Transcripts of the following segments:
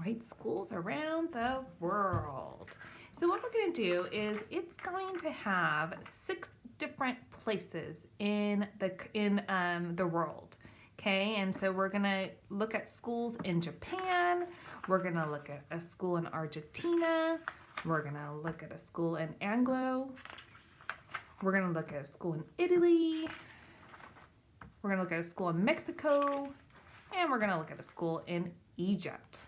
right? Schools around the world. So what we're going to do is it's going to have 6 different places in the world. Okay, and so we're going to look at schools in Japan. We're going to look at a school in Argentina. We're going to look at a school in Anglo. We're going to look at a school in Italy. We're going to look at a school in Mexico. And we're going to look at a school in Egypt.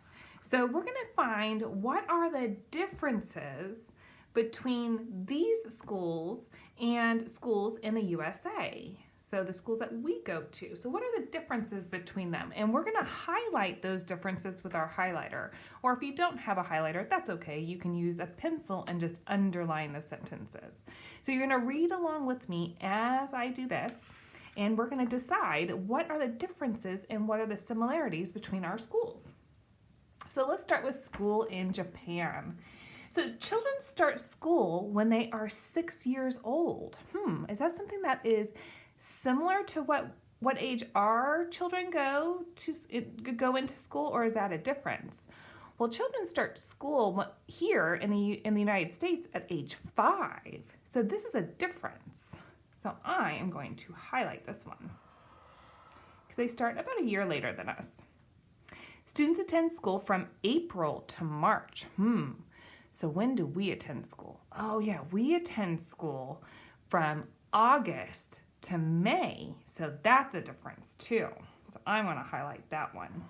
So we're going to find what are the differences between these schools and schools in the USA. So the schools that we go to. So what are the differences between them? And we're going to highlight those differences with our highlighter. Or if you don't have a highlighter, that's okay. You can use a pencil and just underline the sentences. So you're going to read along with me as I do this. And we're going to decide what are the differences and what are the similarities between our schools. So let's start with school in Japan. So children start school when they are 6 years old. Is that something that is similar to what age our children go into school, or is that a difference? Well, children start school here in the United States at age 5. So this is a difference. So I am going to highlight this one because they start about a year later than us. Students attend school from April to March. So when do we attend school? Oh yeah, we attend school from August to May. So that's a difference too. So I'm going to highlight that one.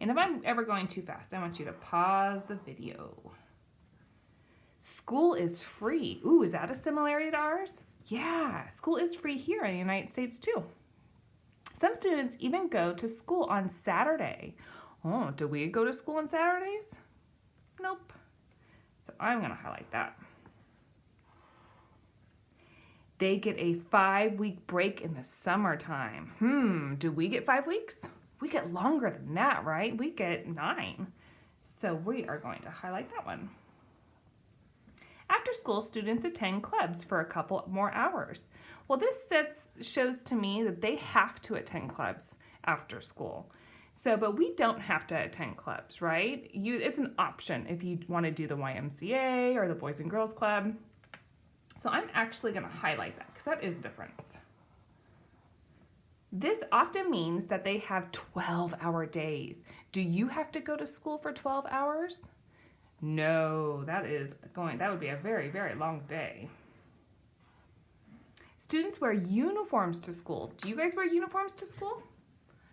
And if I'm ever going too fast, I want you to pause the video. School is free. Ooh, is that a similarity to ours? Yeah, school is free here in the United States too. Some students even go to school on Saturday. Oh, do we go to school on Saturdays? Nope. So I'm going to highlight that. They get a 5-week break in the summertime. Do we get 5 weeks? We get longer than that, right? We get 9. So we are going to highlight that one. After school, students attend clubs for a couple more hours. Well, this shows to me that they have to attend clubs after school. So, but we don't have to attend clubs, right? It's an option if you want to do the YMCA or the Boys and Girls Club. So I'm actually going to highlight that because that is a difference. This often means that they have 12-hour days. Do you have to go to school for 12 hours? No, that would be a very, very long day. Students wear uniforms to school. Do you guys wear uniforms to school?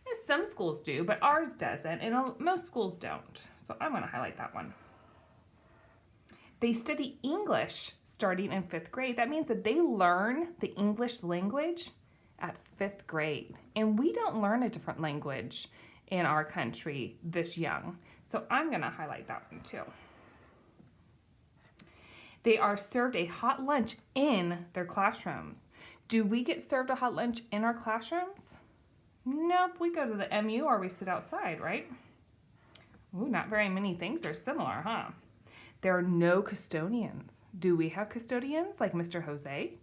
Yes, some schools do, but ours doesn't, and most schools don't. So I'm going to highlight that one. They study English starting in 5th grade. That means that they learn the English language at 5th grade. And we don't learn a different language in our country this young. So I'm going to highlight that one too. They are served a hot lunch in their classrooms. Do we get served a hot lunch in our classrooms? Nope, we go to the MU or we sit outside, right? Ooh, not very many things are similar, huh? There are no custodians. Do we have custodians like Mr. Jose?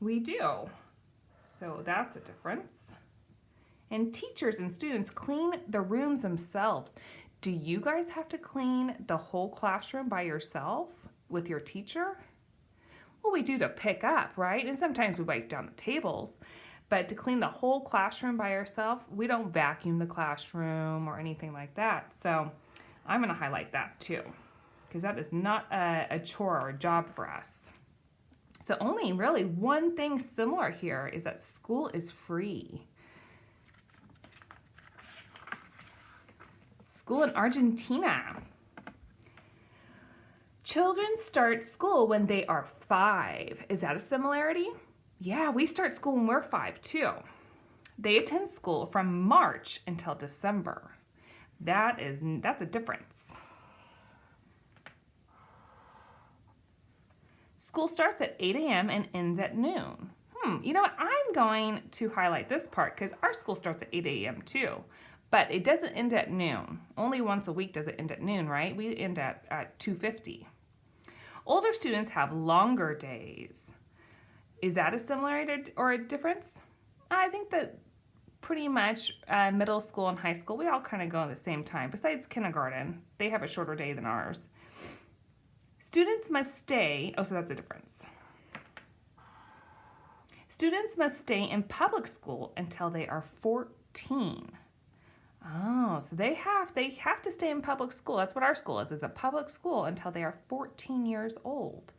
We do. So that's a difference. And teachers and students clean the rooms themselves. Do you guys have to clean the whole classroom by yourself with your teacher? Well, we do to pick up, right? And sometimes we wipe down the tables. But to clean the whole classroom by yourself, we don't vacuum the classroom or anything like that. So I'm going to highlight that too, because that is not a chore or a job for us. So only really one thing similar here is that school is free. School in Argentina. Children start school when they are 5. Is that a similarity? Yeah, we start school when we're 5 too. They attend school from March until December. That's a difference. School starts at 8 a.m. and ends at noon. You know what? I'm going to highlight this part because our school starts at 8 a.m. too, but it doesn't end at noon. Only once a week does it end at noon, right? We end at 2:50. Older students have longer days. Is that a similarity or a difference? I think that pretty much middle school and high school, we all kind of go at the same time. Besides kindergarten, they have a shorter day than ours. Students must stay, oh, so that's a difference. Students must stay in public school until they are 14. Oh, so they have to stay in public school. That's what our school is a public school until they are 14 years old.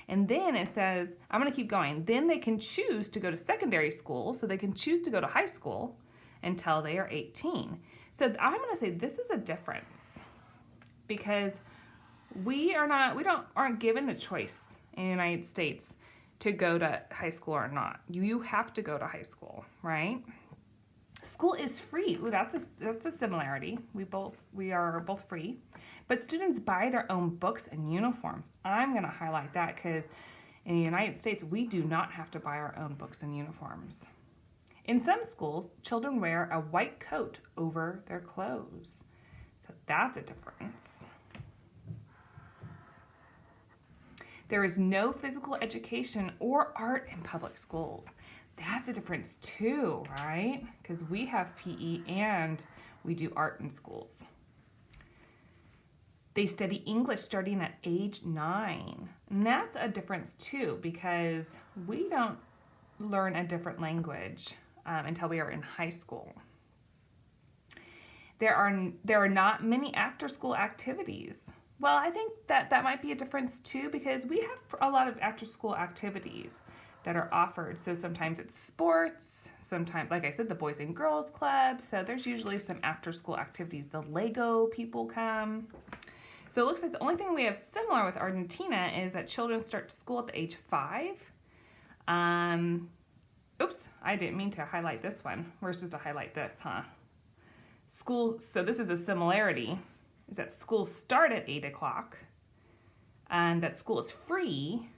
And then it says, I'm going to keep going. Then they can choose to go to secondary school, so they can choose to go to high school until they are 18. So I'm going to say this is a difference because we aren't given the choice in the United States to go to high school or not. You have to go to high school, right? School is free. Ooh, that's a similarity. We are both free. But students buy their own books and uniforms. I'm going to highlight that because in the United States, we do not have to buy our own books and uniforms. In some schools, children wear a white coat over their clothes. So that's a difference. There is no physical education or art in public schools. That's a difference too, right? Because we have PE and we do art in schools. They study English starting at age 9. And that's a difference too because we don't learn a different language until we are in high school. There are not many after-school activities. Well, I think that might be a difference too because we have a lot of after-school activities that are offered. So sometimes it's sports, sometimes, like I said, the Boys and Girls Club. So there's usually some after-school activities. The Lego people come. So it looks like the only thing we have similar with Argentina is that children start school at the age 5. Oops, I didn't mean to highlight this one. We're supposed to highlight this, huh? Schools, so this is a similarity, is that schools start at 8 o'clock and that school is free.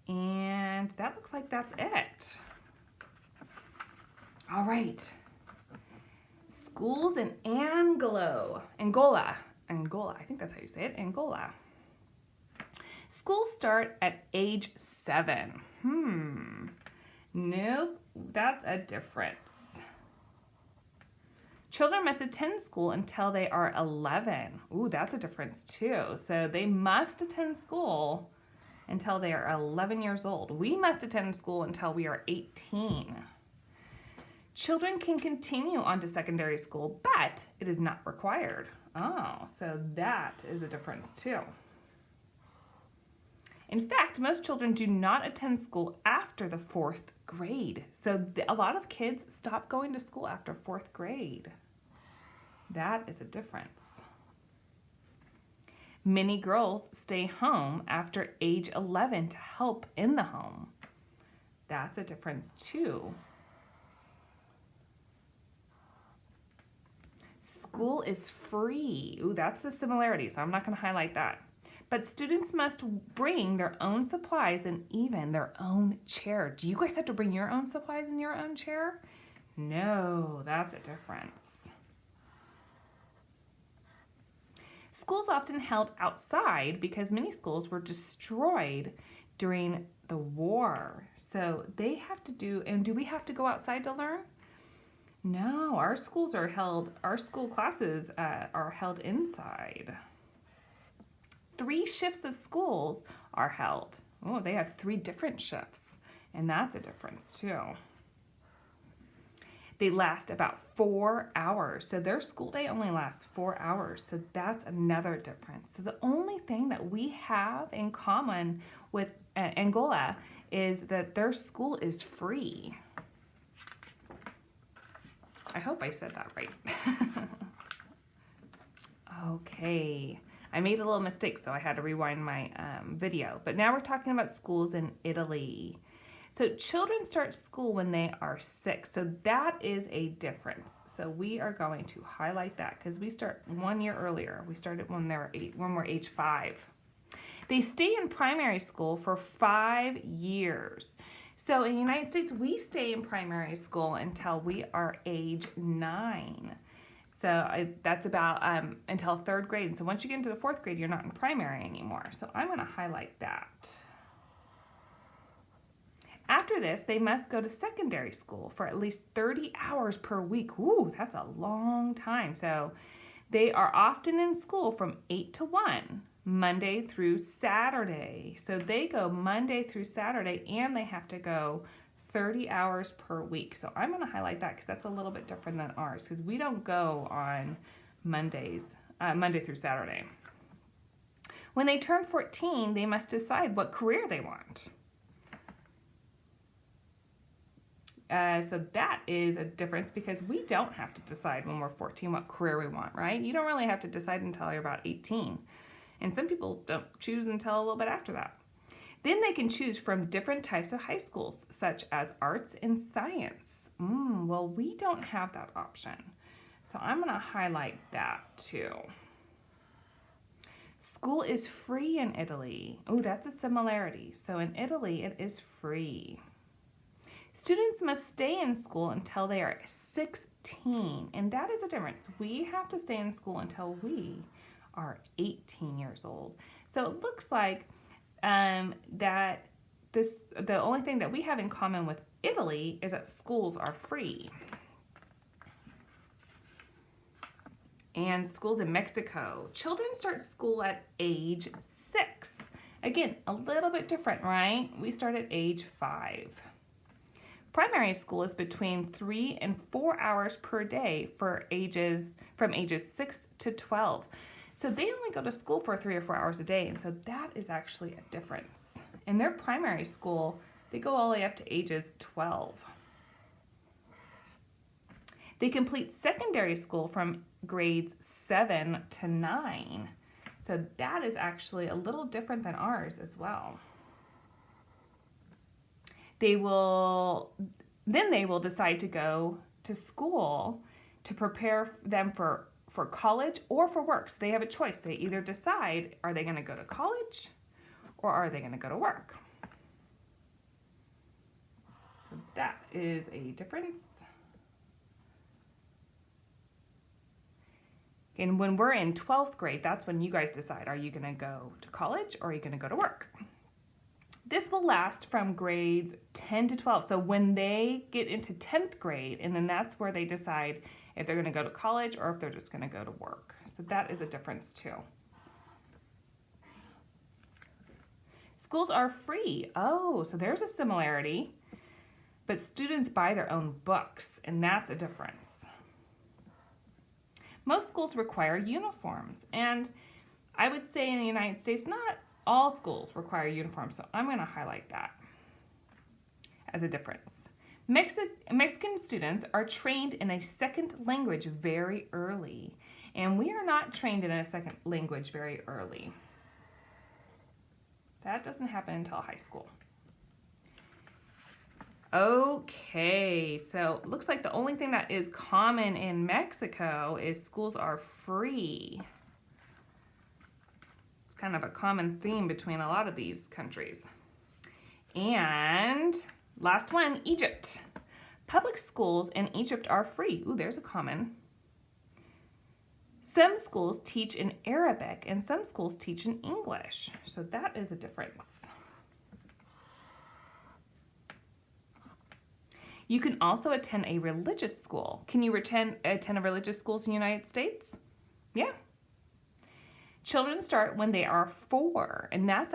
And that looks like that's it. All right. Schools in Angola, I think that's how you say it, Angola. Schools start at age 7. Nope, that's a difference. Children must attend school until they are 11. Ooh, that's a difference too. So they must attend school until they are 11 years old. We must attend school until we are 18. Children can continue on to secondary school, but it is not required. Oh, so that is a difference too. In fact, most children do not attend school after the 4th grade. So a lot of kids stop going to school after 4th grade. That is a difference. Many girls stay home after age 11 to help in the home. That's a difference too. School is free. Ooh, that's the similarity, so I'm not going to highlight that. But students must bring their own supplies and even their own chair. Do you guys have to bring your own supplies and your own chair? No, that's a difference. Schools often held outside because many schools were destroyed during the war. So they have to do, and do we have to go outside to learn? No, our school classes are held inside. 3 shifts of schools are held. Oh, they have 3 different shifts, and that's a difference too. They last about 4 hours. So their school day only lasts 4 hours. So that's another difference. So the only thing that we have in common with Angola is that their school is free. I hope I said that right. Okay. I made a little mistake, so I had to rewind my video. But now we're talking about schools in Italy. So children start school when they are 6. So that is a difference. So we are going to highlight that because we start 1 year earlier. We started when we're age 5. They stay in primary school for 5 years. So in the United States, we stay in primary school until we are age 9. So that's about until 3rd grade. And so once you get into the 4th grade, you're not in primary anymore. So I'm going to highlight that. After this, they must go to secondary school for at least 30 hours per week. Ooh, that's a long time. So they are often in school from 8 to 1, Monday through Saturday. So they go Monday through Saturday, and they have to go 30 hours per week. So I'm going to highlight that because that's a little bit different than ours, because we don't go on Monday through Saturday. When they turn 14, they must decide what career they want. So that is a difference, because we don't have to decide when we're 14 what career we want, right? You don't really have to decide until you're about 18. And some people don't choose until a little bit after that. Then they can choose from different types of high schools, such as arts and science. Well, we don't have that option. So I'm going to highlight that too. School is free in Italy. Oh, that's a similarity. So in Italy, it is free. Students must stay in school until they are 16, and that is a difference. We have to stay in school until we are 18 years old. So it looks like the only thing that we have in common with Italy is that schools are free. And schools in Mexico, children start school at age 6. Again, a little bit different, right? We start at age 5. Primary school is between 3 and 4 hours per day from ages 6 to 12. So they only go to school for 3 or 4 hours a day, and so that is actually a difference. In their primary school, they go all the way up to ages 12. They complete secondary school from grades 7 to 9. So that is actually a little different than ours as well. They will decide to go to school to prepare them for college or for work. So they have a choice. They either decide, are they going to go to college or are they going to go to work? So that is a difference. And when we're in 12th grade, that's when you guys decide, are you going to go to college or are you going to go to work? This will last from grades 10 to 12. So when they get into 10th grade, and then that's where they decide if they're going to go to college or if they're just going to go to work. So that is a difference too. Schools are free. Oh, so there's a similarity. But students buy their own books, and that's a difference. Most schools require uniforms, and I would say in the United States, not all schools require uniforms, so I'm going to highlight that as a difference. Mexican students are trained in a second language very early, and we are not trained in a second language very early. That doesn't happen until high school. Okay, so it looks like the only thing that is common in Mexico is schools are free. It's kind of a common theme between a lot of these countries. And last one, Egypt. Public schools in Egypt are free. Ooh, there's a common. Some schools teach in Arabic and some schools teach in English. So that is a difference. You can also attend a religious school. Can you attend a religious school in the United States? Yeah. Children start when they are 4, and that's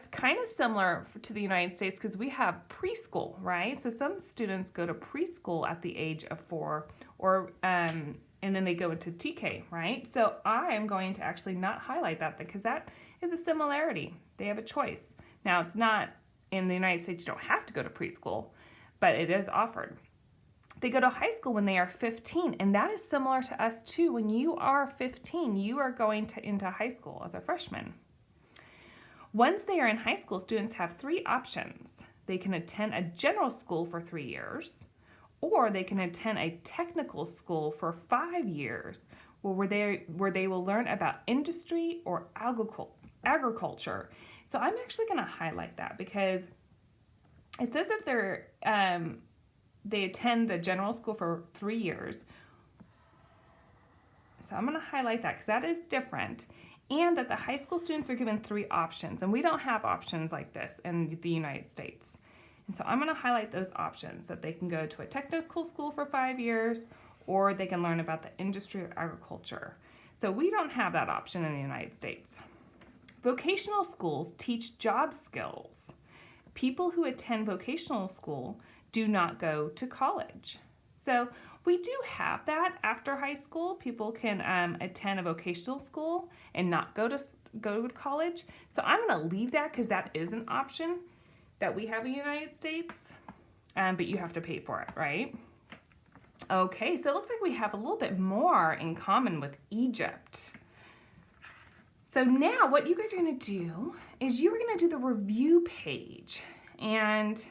kind of similar to the United States because we have preschool, right? So some students go to preschool at the age of 4, and then they go into TK, right? So I am going to actually not highlight that because that is a similarity. They have a choice. Now, it's not in the United States, you don't have to go to preschool, but it is offered. They go to high school when they are 15, and that is similar to us too. When you are 15, you are going into high school as a freshman. Once they are in high school, students have 3 options. They can attend a general school for 3 years, or they can attend a technical school for 5 years, where they will learn about industry or agriculture. So I'm actually going to highlight that because it says that they attend the general school for 3 years. So I'm going to highlight that because that is different. And that the high school students are given 3 options. And we don't have options like this in the United States. And so I'm going to highlight those options, that they can go to a technical school for 5 years, or they can learn about the industry of agriculture. So we don't have that option in the United States. Vocational schools teach job skills. People who attend vocational school do not go to college. So we do have that after high school. People can attend a vocational school and not go to college. So I'm going to leave that because that is an option that we have in the United States, but you have to pay for it, right? Okay, so it looks like we have a little bit more in common with Egypt. So now what you guys are going to do is you're going to do the review page. And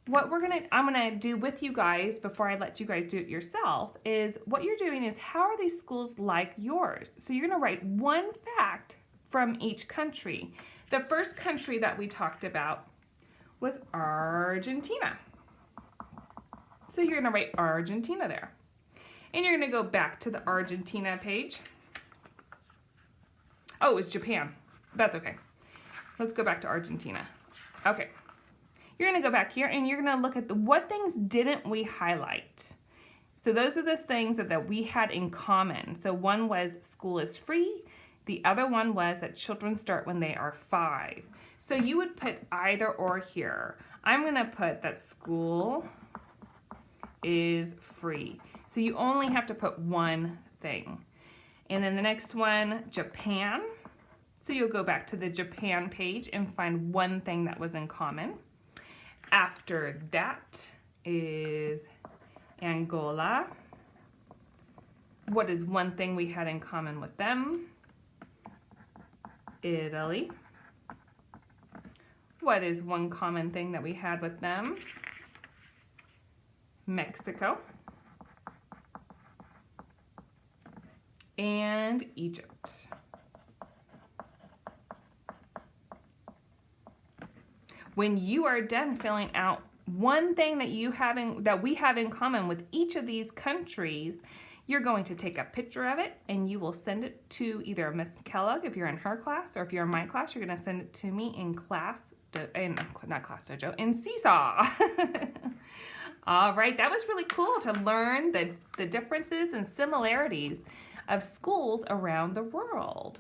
what I'm going to do with you guys before I let you guys do it yourself is what you're doing is how are these schools like yours? So you're going to write one fact from each country. The first country that we talked about was Argentina. So you're going to write Argentina there. And you're going to go back to the Argentina page. Oh, it's Japan. That's okay. Let's go back to Argentina. Okay. You're going to go back here and you're going to look at what things didn't we highlight. So those are the things that we had in common. So one was school is free. The other one was that children start when they are 5. So you would put either or here. I'm going to put that school is free. So you only have to put one thing. And then the next one, Japan. So you'll go back to the Japan page and find one thing that was in common. After that is Angola. What is one thing we had in common with them? Italy. What is one common thing that we had with them? Mexico. And Egypt. When you are done filling out one thing that we have in common with each of these countries, you're going to take a picture of it and you will send it to either Miss Kellogg if you're in her class, or if you're in my class, you're going to send it to me in in Seesaw. All right, that was really cool to learn the differences and similarities of schools around the world.